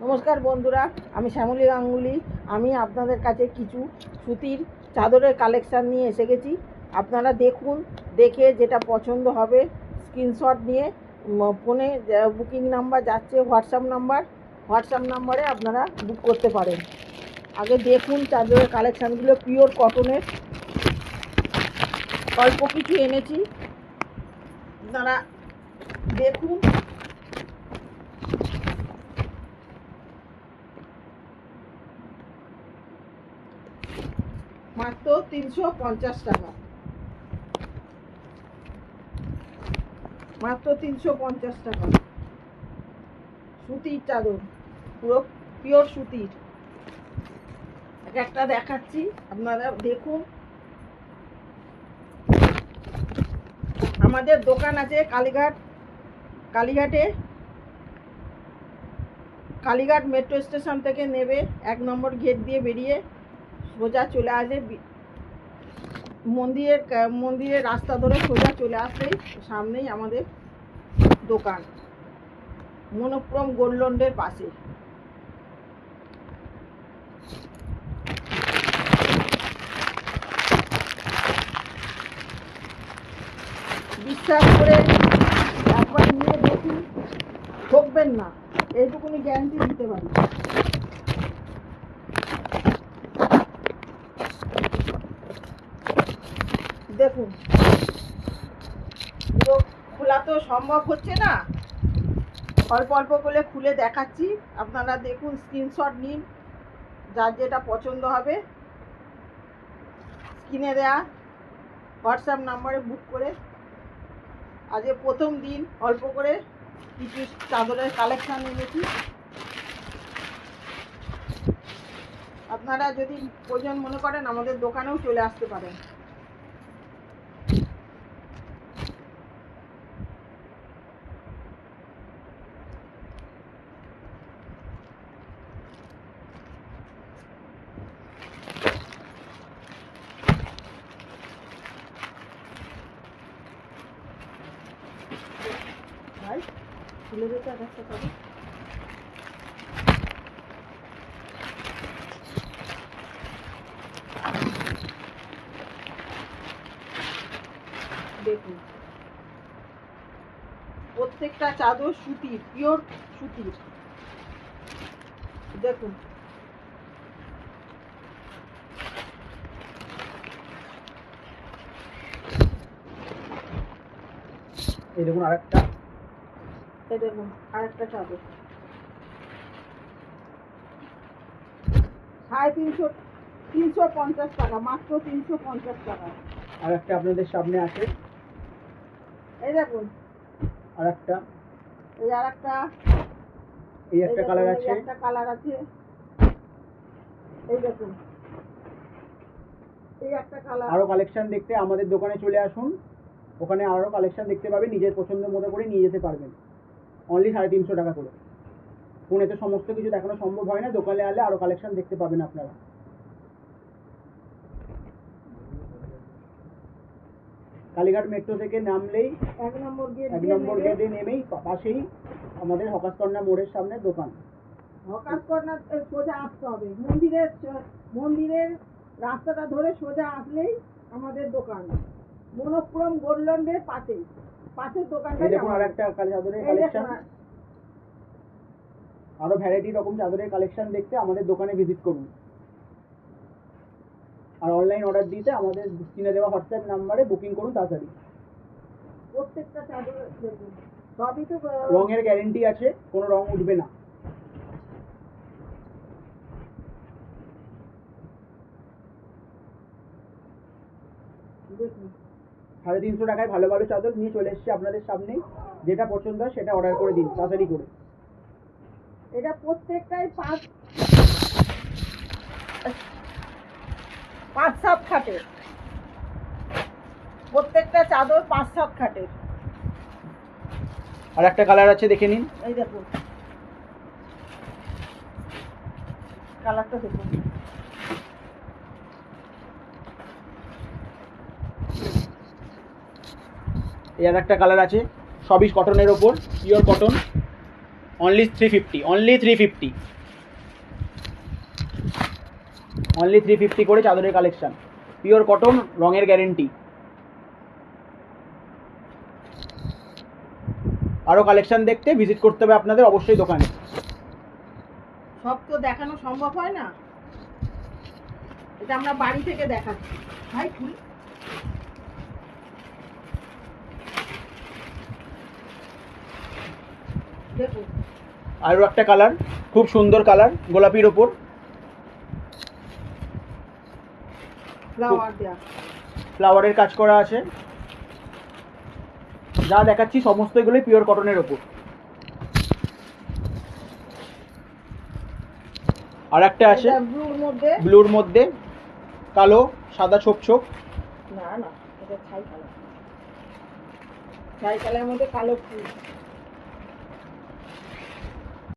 নমস্কার বন্ধুরা, আমি শ্যামলী গাঙ্গুলি। আমি আপনাদের কাছে কিছু সুতির চাদরের কালেকশান নিয়ে এসে গেছি। আপনারা দেখুন, দেখে যেটা পছন্দ হবে স্ক্রিনশট নিয়ে ফোনে বুকিং নাম্বার যাচ্ছে, হোয়াটসঅ্যাপ নাম্বারে আপনারা বুক করতে পারেন। আগে দেখুন চাদরের কালেকশানগুলো পিওর কটনের, অল্প কিছু এনেছি, আপনারা দেখুন। মাত্র 350 টাকা, মাত্র 350 টাকা। সুতির চাদর, পুরো পিওর সুতির। একটা দেখাচ্ছি, আপনারা দেখুন। আমাদের দোকান আছে কালীঘাট মেট্রো স্টেশন থেকে নেবে, 1 নম্বর গেট দিয়ে বেরিয়ে সোজা চলে আসে মন্দিরের রাস্তা ধরে সোজা চলে আসলেই সামনেই আমাদের দোকান, মনোপ্রম গোল্ড লোনের পাশে। বিশ্বাস করে একবার নিয়ে দেখুন, ঠকবেন না, এইটুকুনি গ্যারান্টি দিতে পারি। দেখুন, পুরো খোলা তো সম্ভব হচ্ছে না, অল্প অল্প করে খুলে দেখাচ্ছি। আপনারা দেখুন, স্ক্রিনশট নিন, যার যেটা পছন্দ হবে স্ক্রিনে দেয়া হোয়াটসঅ্যাপ নাম্বারে বুক করে। আজকে প্রথম দিন অল্প করে কিছু চাদরের কালেকশান এনেছি। আপনারা যদি প্রয়োজন মনে করেন আমাদের দোকানেও চলে আসতে পারেন। ভাই খুলে দিতে একটা পাবে। দেখুন, প্রত্যেকটা চাদর সুতির, পিওর সুতির। দেখুন, এই দেখুন আরেকটা, এই দেখুন আরেকটা চাদর 350, 350 টাকা, মাত্র 350 টাকা। আরেকটা আপনাদের সামনে আছে, এই দেখুন আরেকটা, এই আরেকটা, এই একটা কালার আছে, একটা কালার আছে। এই দেখুন এই একটা কালার। আরো কালেকশন দেখতে আমাদের দোকানে চলে আসুন, ওখানে আরো কালেকশন দেখতে পাবেন, নিজের পছন্দ মতো করে নিয়ে যেতে পারবেন। অনলি 350 টাকা করে। ফোনে তো সমস্ত কিছু দেখানো সম্ভব হয় না, দোকানে আলে আরো কালেকশন দেখতে পাবেন আপনারা। কালীঘাট মেট্রো থেকে নামলেই 1 নম্বর গেটে নেমেই পাশেই আমাদের হকাস কর্নার মোড়ের সামনে দোকান। হকাস কর্নার সোজা আসতে হবে, মন্দিরের রাস্তাটা ধরে সোজা আসলেই আমাদের দোকান, মনোপ্রম গোল্ড লোনের পাশের দোকানটা। এই দেখুন আরেকটা চাদরের কালেকশন, আরো ভ্যারাইটি রকম চাদরের কালেকশন দেখতে আমাদের দোকানে ভিজিট করুন। আর অনলাইন অর্ডার দিতে আমাদের স্ক্রিনে দেওয়া হোয়াটসঅ্যাপ নাম্বারে বুকিং করুন তাড়াতাড়ি। প্রত্যেকটা চাদর দেখুন, সবই তো রঙের গ্যারেন্টি আছে, কোনো রং উঠবে না। দেখুন 350 টাকায় ভালো ভালো চাদর নিয়ে চলে এসেছি আপনাদের সামনে। যেটা পছন্দ হয় সেটা অর্ডার করে দিন তাড়াতাড়ি করে। এটা প্রত্যেকটাই 5-7 খাটের, প্রত্যেকটা চাদর 5-7 খাটের। আর একটা কালার আছে, দেখে নিন। এই দেখুন কালারটা দেখুন, এই আর একটা কালার আছে, সবই কটনের ওপর, pure cotton, only 350, only 350, only 350 করে চাদরের কালেকশন, পিওর কটন, রঙের গ্যারেন্টি। আরও কালেকশন দেখতে ভিজিট করতে হবে আপনাদের অবশ্যই দোকানে। সব তো দেখানো সম্ভব হয় না, এটা আমরা বাড়ি থেকে দেখাচ্ছি। ভাই খুল। দেখুন আরও একটা কালার, খুব সুন্দর কালার, গোলাপির ওপর ফ্লাওয়ার দেওয়া। ফ্লাওয়ারের কাজ করা আছে। যা দেখাচ্ছি সমস্ত এগুলোই পিওর কটনের ওপর। আর একটা আছে এটা ব্লুর মধ্যে। ব্লুর মধ্যে কালো সাদা ছোপ ছোপ। না না, এটা ছাই কালার। ছাই কালারের মধ্যে কালো ফুল।